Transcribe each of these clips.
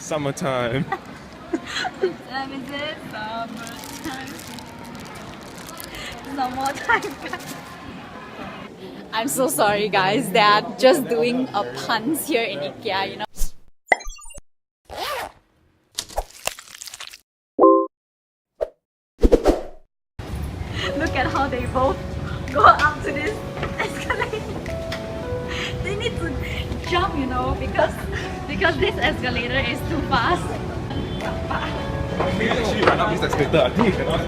Summertime. Time is it? Summertime. No more time. I'm so sorry guys, they are just doing a puns here in IKEA, you know. Look at how they both go up to this escalator. They need to jump, you know, because this escalator is too fast. You can actually run up this escalator. I think you cannot.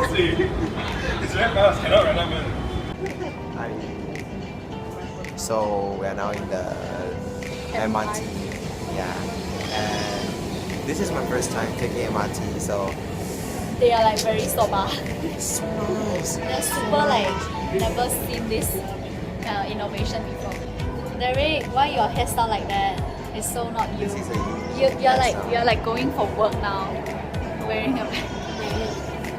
See, it's very fast. Cannot run up, man. So we are now in the MRT. Yeah, and this is my first time taking MRT, so They are like very soba. it's so nice. They're super like never seen this innovation before. Derek, why your hairstyle like that? It's so not you. This is a You're like going for work now, wearing a bag.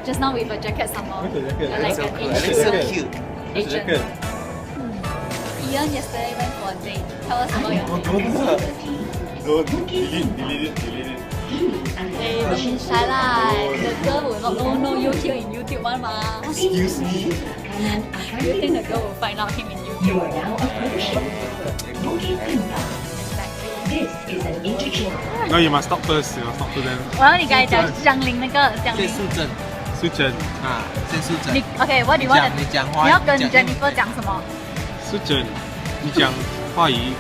Just now with a jacket somehow. You're like so an cool. And Asian. it's so cute. Asian. Ian yesterday went for a date. Tell us about your date. Don't delete it. Hey, don't be shy lah. The girl will not know you here in YouTube one ma. Excuse me. You think the girl will find out him in YouTube? You are now approaching Bukit Penang. Exactly. This is an interchange. No, you must stop first. You must talk to them. 我要你刚才讲江林那个江林。先肃正素贞，啊，先肃正。你 OK？What do you want? 你讲话，你要跟你讲 Jennifer 讲什么？素贞，你讲话语。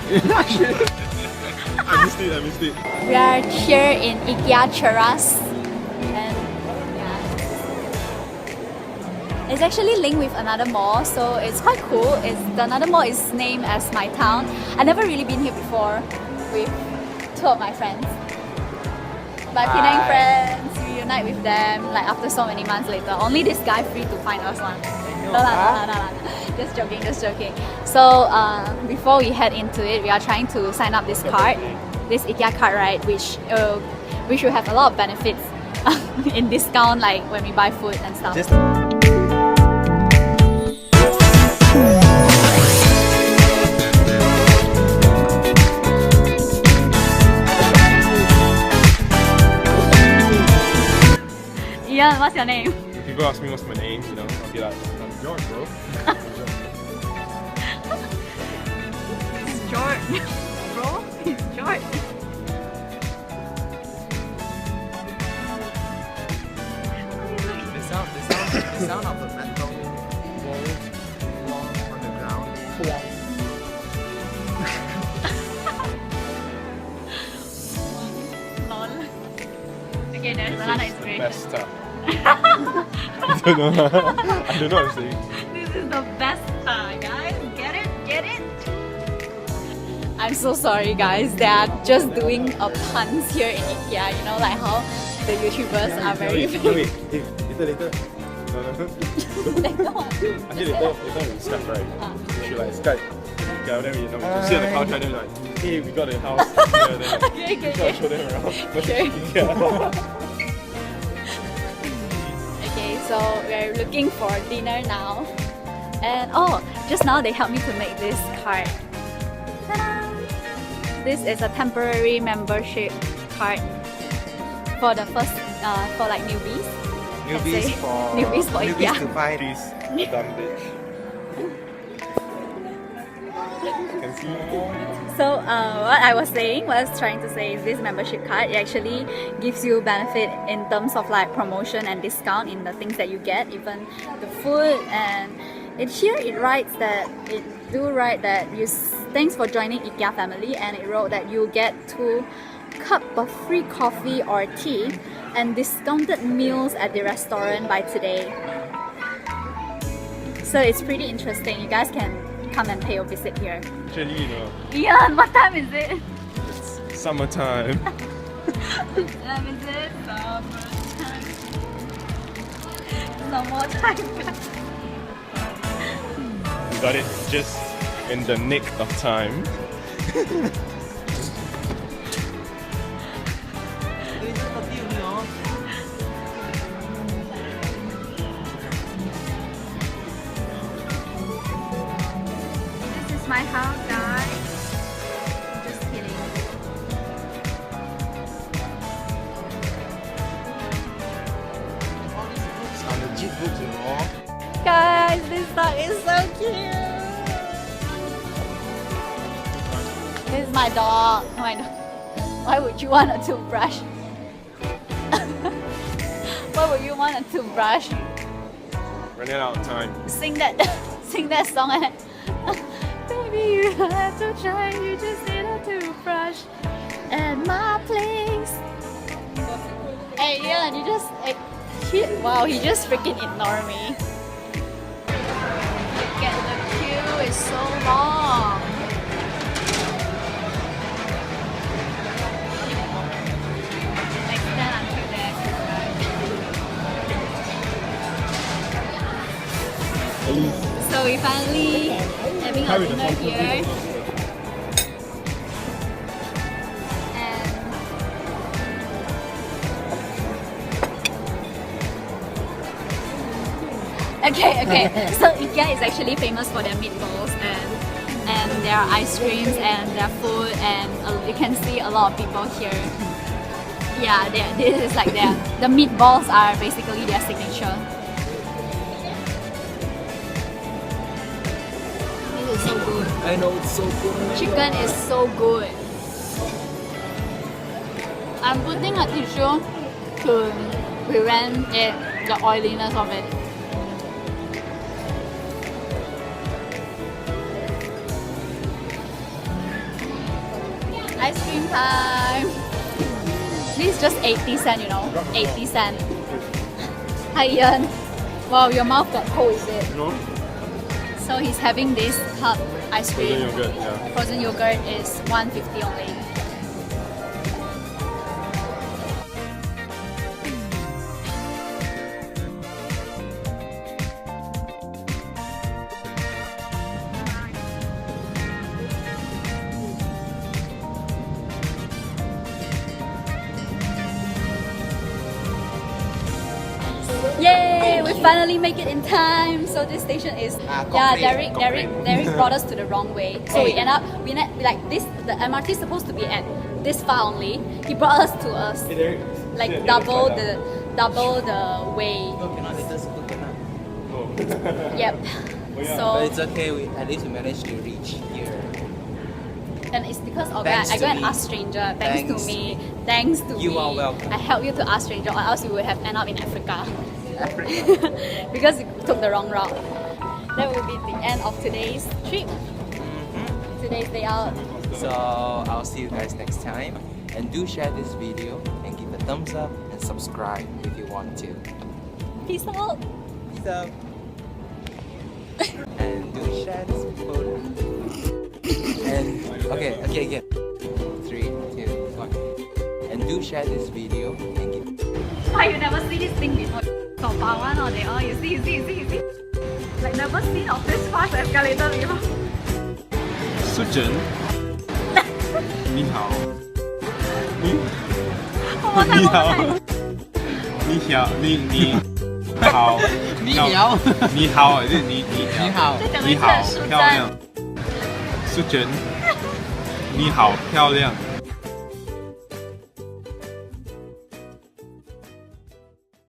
I missed it. We are here in IKEA cheras, and yeah, it's actually linked with another mall, so it's quite cool. Another mall is named as My Town. I never really been here before with two of my friends. My Penang friends, reunite with them like after so many months later. Only this guy free to find us one. No. Just joking. So before we head into it, we are trying to sign up this card, this IKEA card, right? Which will have a lot of benefits in discount, like when we buy food and stuff. Ian, what's your name? If people ask me what's my name, you know, I'll be like, I'm George, bro. It's George. Bro, it's George. The sound of the metal balls on the ground. Lol. Okay, there's another inspiration. Best stuff. I don't know. I don't know what I'm saying. This is the best guys. Get it? I'm so sorry guys, they are just doing a puns here in IKEA, you know, like how the YouTubers are very Wait. Later. No. Later what? Actually, later we Skype, right? We should like Skype. Yeah, then we sit on the couch and then like, hey, we got a house. Yeah, then Okay. show them around. Okay. Yeah. Okay, so we're looking for dinner now. And just now they helped me to make this card. Ta-da! This is a temporary membership card for the first, for like newbies. Newbies for IKEA. to find Please, done bitch. Can see more. So what I was trying to say is this membership card, it actually gives you benefit in terms of like promotion and discount in the things that you get, even the food. And it writes that thanks for joining IKEA family, and it wrote that you get 2 cups of free coffee or tea and discounted meals at the restaurant by today. So it's pretty interesting. You guys can come and pay a visit here. Actually, you know, Ian, what time is it? it's summertime. Time is it? Summertime. No more time. We got it just in the nick of time. This is my house, guys. Just kidding. It's so cute. This is my dog. My dog. Why would you want a toothbrush? Why would you want a toothbrush? Running out of time. Sing that song. Baby, you have to try. You just need a toothbrush at my place. Hey, Ian, you just wow, he just freaking ignored me. Look at the queue, it's so long. Extend until there. So we finally having a dinner here. Okay. So IKEA is actually famous for their meatballs and their ice creams and their food, and you can see a lot of people here. Yeah, this is like the meatballs are basically their signature. This is so good. I know it's so good. Chicken is so good. I'm putting a tissue to prevent the oiliness of it. Ice cream time. This is just 80 cents, you know. 80 cents. Hi Ian. Wow, your mouth got cold, is it? No? So he's having this cup ice cream. Frozen yogurt, yeah. Frozen yogurt is $1.50 only. Yay! We finally make it in time. So this station is Cochrane. Derek brought us to the wrong way. So we end up like this. The MRT is supposed to be at this far only. He brought us to like double the way. No, cannot. Later school cannot. Yep. But So it's okay. We at least we managed to reach here. and it's because of Thanks that I to go and me. ask stranger. Thanks Thanks. to me. Thanks to You me. are welcome. I helped you to ask stranger, or else you would have ended up in Africa. Because you took the wrong route. That will be the end of today's trip. Today's day out. So I'll see you guys next time. And do share this video and give a thumbs up and subscribe if you want to. Peace out. Peace out. And do share this photo. And okay, again. 3, 2, 1. And do share this video and give. Why you never see this thing before? So far one or they all you see. Like never seen of this fast escalator before. 苏珍，你好，你好，漂亮，苏珍，你好漂亮。